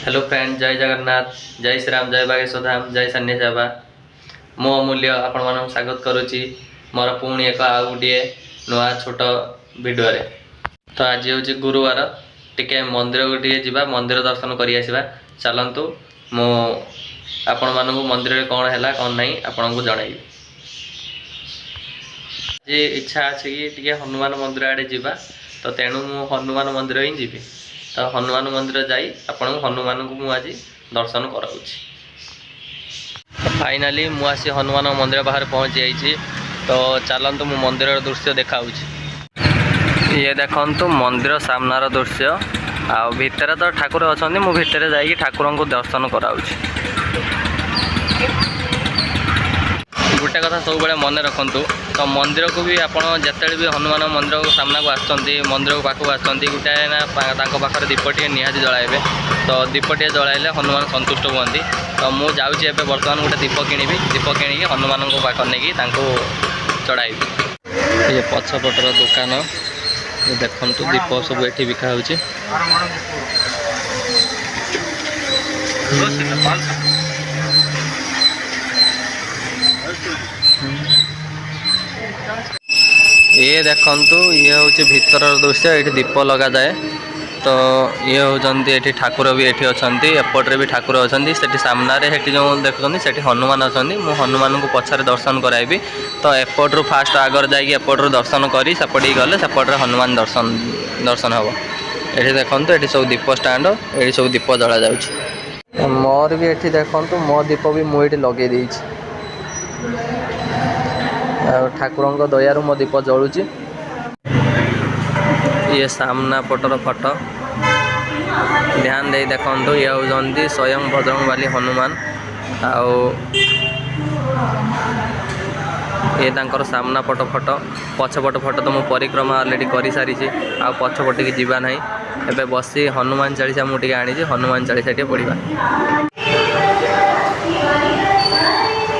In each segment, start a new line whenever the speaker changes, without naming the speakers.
Hello friend, जय जगन्नाथ, जय श्री राम, जय बागेश्वरधाम, जय सन्यासी बाबा। मो अमूल्य आपण मानक स्वागत करुच्ची मोर पुणी एक आउ गोटे नुआ छोट भिडियो। तो आज हूँ गुरुवार, टिके मंदिर को जावा, मंदिर दर्शन कर आसवा। चलतु मु आपण मानक मंदिर कौन है कौन नहीं आपन को जनइबी। जी इच्छा अच्छे कि हनुमान मंदिर आड़े जावा, तो तेणु मु हनुमान मंदिर ही जीवी। तो हनुमान मंदिर जाई आपण हनुमान को मु आज दर्शन कराऊँगी। तो फाइनाली मु आसी हनुमान मंदिर बाहर पहुँच जाइए। तो चलतु मु मंदिर दृश्य देखा। ये देखंतु मंदिर सामनार दृश्य। आ भितर तो ठाकुर अच्छा, मु भितर जाइए ठाकुर को दर्शन कराऊँगी। गोटे कथा सब बड़े मन रखु, तो मंदिर को भी आप जिते भी हनुमान मंदिर को सामना को आसुँच, मंदिर को पाखक आसुँच, गोटे ना पाखे दीपटे निहाती जलाइबे। तो दीपटे जलाइले हनुमान संतुष्ट हुंती। तो मुझे जाऊँगी बर्तमान गोटे दीप किणी, दीप किणी हनुमान को पाख नहीं चढ़ाइबी। ये पछपटर दुकान देखु, दीप सब ये बिका हो। ये देखंतु ये हूँ भीतर दृश्य, ये दीप लगा जाए। तो ये होती ये ठाकुर भी ये अच्छा, एपट्रे भी ठाकुर अच्छा। से सामने जो देखुं से हनुमान अच्छा, मुझे हनुमान को पछारे दर्शन कराइबी। तो एपट्रु फास्ट आगर जाकि एपट्रु दर्शन करी सेपटे गले सेपटे हनुमान दर्शन हम। ये देखो ये सब दीप स्टाण्ड, ये सब दीप जला जा। मोर भी ये देखो मो दीप भी मुझे लगे दी। ठाकुर दयारू मो दीप जलुची। ये सामना पटर फोटो ध्यान दे देखो, ये होती स्वयं बजरंगबली हनुमान। आउ ये तांकर सामना पट फोटो, पछपट फोटो तो मु परिक्रमा अलरेडी कर सारी। आ पछपट की जीवा नहीं, एबे बसी हनुमान चालीसा मुझे आनी, हनुमान चालीसा टे पढ़ा।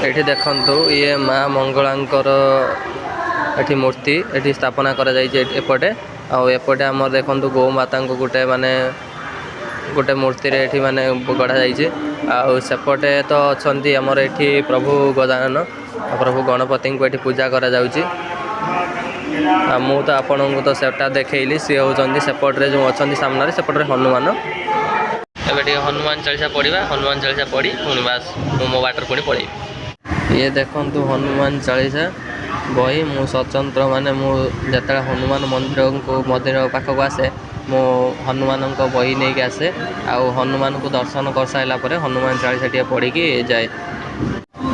ये देखंतु ये माँ मंगलांकर एठी मूर्ति एठी स्थापना करा जाइए एपटे। आउटे आमर देखंतु गौ माता को गोटे माने गोटे मूर्ति रे एठी माने गढ़ा जाइए। आउ सेपटे तो अच्छी आमर एठी प्रभु गजानन प्रभु गणपति को एठी पूजा करा जाउची। मु तो आपण को तो सेटा देखैली, सी होचंदी सेपटे जो अच्छी सामने सेपटे हनुमान। एबे हनुमान चालीसा पढ़ा, हनुमान चालीसा पढ़ी पुणी बास मो बाटर पुणी पढ़ी। ये देखंतु हनुमान चालीसा बही मु स्वतंत्र माने जिते हनुमान मंदिर पाखक आसे मो हनुमान बही नहीं आसे। आउ हनुमान को दर्शन कर सारा पर हनुमान चालीसा टे पढ़ी जाए।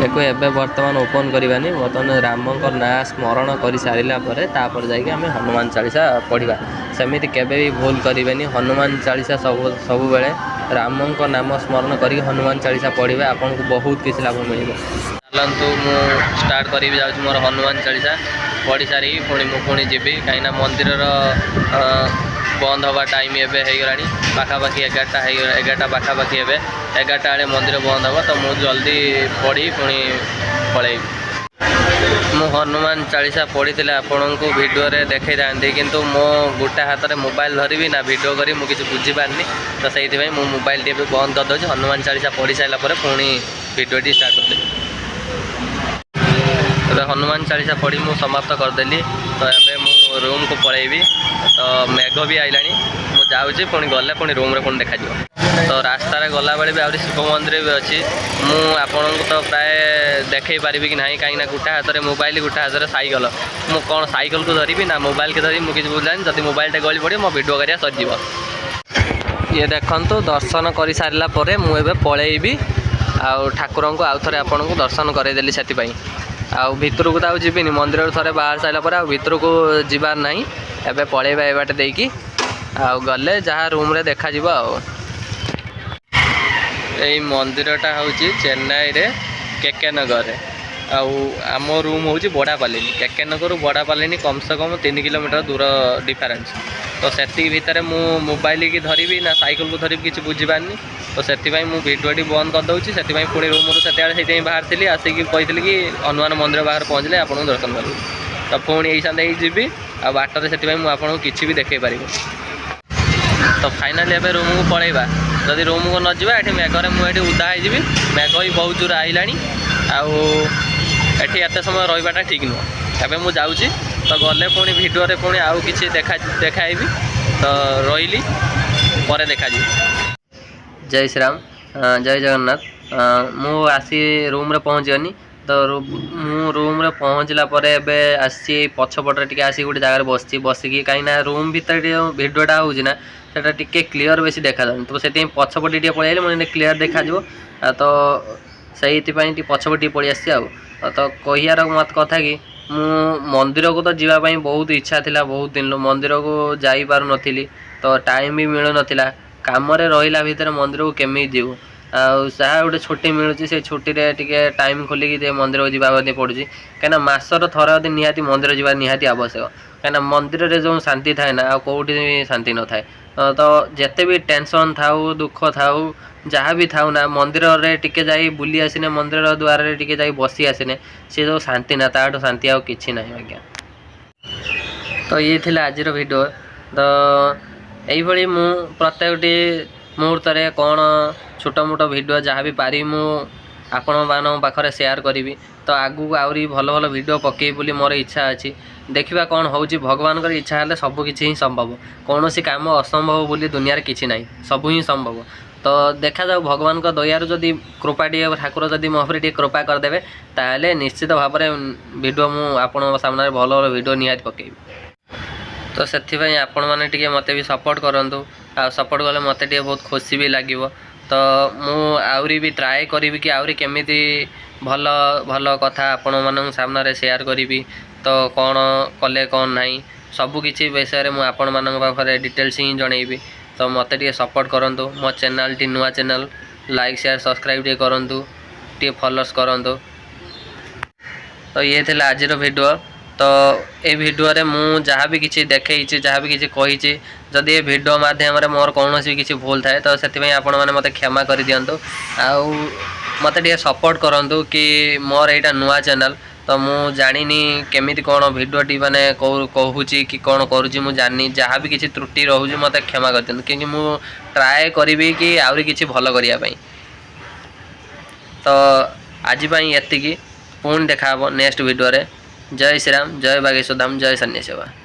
एक बर्तमान ओपन करवानी, बर्तमान राम ना स्मरण कर सारा पर जाकि आम हनुमान चालीसा पढ़ा। सेमिति केबे भी भूल करें, हनुमान चालीसा सब बेले राम नाम स्मरण कर हनुमान चालीसा पढ़ा आपन को बहुत किसी लाभ मिले। चलतु मु स्टार्ट करी जाऊँ मोर हनुमान चालीसा पढ़ी सारी पुणी जीवी। कहीं मंदिर बंद हवा टाइम एवं होगला पाखापाखि 11टा पाखापाखि 11टा आड़े मंदिर बंद हम। तो मुझे जल्दी पढ़ी पुणी पलैबी। मु हनुमान चालीसा पढ़ी आपण को वीडियो रे देखई था, किंतु मो गोटे हाथ में मोबाइल धरबी ना वीडियो करी मु किसी बुझी पारनी। तो से मु मोबाइल टी बंद कर दूँ। हनुमान चालीसा पढ़ी सारा पुणी वीडियो टी स्टार्ट कर। हनुमान चालीसा पढ़ी मु समाप्त करदेली। तो ये मु रूम को पलैबी। तो मेघ भी आइला, मु जाऊँगी पुणी गले पुणी रूम रे पुणी देखा। तो रास्तार गला बेले भी आहरी शिव मंदिर भी अच्छी। मु आपन को तो प्राय देखई पारि कि ना, कहीं गोटे हाथ में मोबाइल गोटे हाथ में साइकल। मु कौन साइकल को धरबी ना मोबाइल के धरी मुझे बुझानी। जब मोबाइल टे गली पड़े मो वीडियो करिया सरजी। ये देखंतु दर्शन कर सारा पर मुझे पलैबी। आउ ठाकुर को आउ थे आपन को दर्शन करदेली। से आउ भितर को तो जीविनी, मंदिर थे बाहर सारा पर भितर को जीवार ना। एबे पलैबा ए बाटे देकी आउ गले जहाँ रूम रे देखा जिवो। यही मंदिरटा हूँ चेन्नई रे केके नगर रे। आम रूम हूँ बड़ापालिनी। केके नगर बड़ापालिनी कम से कम 3 किलोमीटर दूर डिफरेन्स। तो से भितर मु मोबाइल की धरबी ना साइकिल को धरबी किसी बुझीपारनी। तो से भिडियोटी बंद कर दूसरी। से पुणी रूम से बाहर थी आसिक कही कि हनुमान मंदिर बाहर पहुँचले आपको दर्शन करी। तो पुणी यही साथ जी आ बाटर से मुझे किसी भी देखे पारि। तो फाइनाली एबे रूम को पलैबा। जदि रूम को न जावा ये मेघरे मुझे उदा हो मेघ भी बहुत जोर आइलानी आठ एत समय रहीबाटा ठीक नुह एवं मुझे जाऊँगी तो गले पुणी भिडियो पुणी आउ कि देखाइबी तो रही पर देखा। जय श्री राम जय जगन्नाथ मु आसी रूम रे पहुँच गनी तो मु रूम रे पहुँचला आसी पछपटे टी आसी गोटे जगह बसिकी कहीं रूम भीतर भिडियोटा होना सेटा टिके क्लीयर बेसी देखा जाए तो से पछपटे टे पलि मुझे क्लीयर देखा तो से पछपटे पलि आसी तो कहियार मत कथा कि मु मंदिर को तो जीवाई बहुत इच्छा थिला बहुत दिन मंदिर को जाई पार नथिली तो टाइम भी मिलु नथिला काम रे रहिला भीतर मंदिर को केमी जीवु आहा गोटे छुट्टी मिलूँ से छुट्टी टे टाइम खोलिकी मंदिर को जावाक पड़ू कहीं मसर थर निहाती मंदिर जावा निहाती आवश्यक कहीं मंदिर में जो शांति थाए ना कौटी शांति न थाए तो जिते भी टेंशन थाउ दुख थाउ जहाँ भी थाउ ना मंदिर रे टिके जाई बुली आसिने मंदिर द्वार रे टिके जाई बसी आसिने सी जो शांति ना ताठू शांति आउ किछि नाही आज्ञा। तो ये थिला आजिर वीडियो तो यही मु प्रत्येकटी मुहूर्त रे कौन छोट मोट वीडियो जहाँ भी पारी मु आपण मान पाखरे शेयर करी तो आगू आहरी भल भल वीडियो पकई बोली मोर इच्छा अच्छी देखा कौन हो भगवान की इच्छा है सबकि ही संभव कौन सी काम असंभव बोली दुनिया किसी ना सब ही संभव तो देखा जाऊ भगवान को दयार जदि कृपा टी ठाकुर जदि मो टी कृपा करदे ताले निश्चित भाव में वीडियो मु आपण सामने भल भल वीडियो निहाती पकई तो से आपण मैंने मते भी सपोर्ट करूँ आ सपोर्ट कले मते बहुत खुशी भी लगे तो मु आउरी भी ट्राए करी कि आउरी केमिति भल भल कथा आपण मान सामने शेयर करी तो कौन कले कौन नहीं सबकि विषय में आपण मान पाखे डिटेल्स ही जनइबी तो मते टे सपोर्ट करूँ मो चैनल टी नुआ चैनल लाइक शेयर सब्सक्राइब टे करूँ टे फॉलोअर्स करूँ। तो ये थिला आजिर वीडियो तो ये वीडियो रे मु जहाँ भी किसी देखई जहाँ भी किसी कही जदि ये वीडियो माध्यम मोर कौन किसी भूल थाए तो से आपण मैंने मत क्षमा कर दिंतु आउ मत सपोर्ट करूँ कि मोर यहाँ नुआ चैनल तो मु जानी केमी कौन वीडियो टी मैंने कहूँ कि कौन करुँची मु जानी जहाँ भी किसी त्रुटि रोचे मत क्षमा कर दिंतु क्योंकि मु ट्राए करी कि आउरी किसी भल करने तो आज एतिकी पुणी देखा नेक्स्ट वीडियो रे। जय श्री राम जय बागेश्वर धाम जय सन्यासी बाबा।